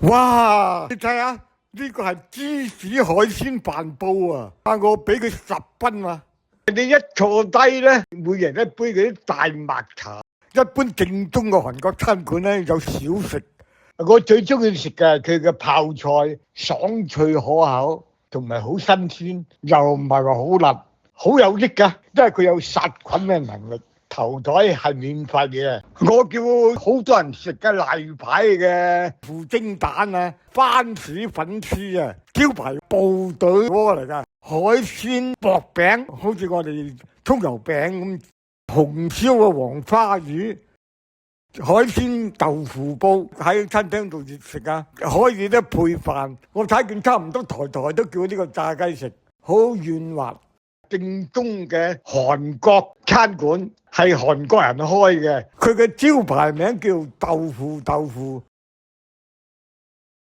哇！你睇下呢個係芝士海鮮飯煲啊！我俾佢10分啊！你一坐低咧，每人一杯嗰啲大麥茶。一般正宗嘅韓國餐館咧有小食，我最中意食嘅佢嘅泡菜，爽脆可口，同埋好新鮮，又唔係話好辣，好有益㗎，因為佢有殺菌嘅能力。頭台係免費嘅，我叫好多人食嘅例牌嘅腐蒸蛋啊、番薯粉絲啊、招牌部隊鍋嚟㗎，海鮮薄餅，好似我哋葱油餅咁，紅燒嘅黃花魚、海鮮豆腐煲喺餐廳度食啊，可以咧配飯。我睇見差唔多台台都叫呢個炸雞食，好軟滑。正宗嘅韓國餐館係韓國人開嘅，佢嘅招牌名叫豆腐。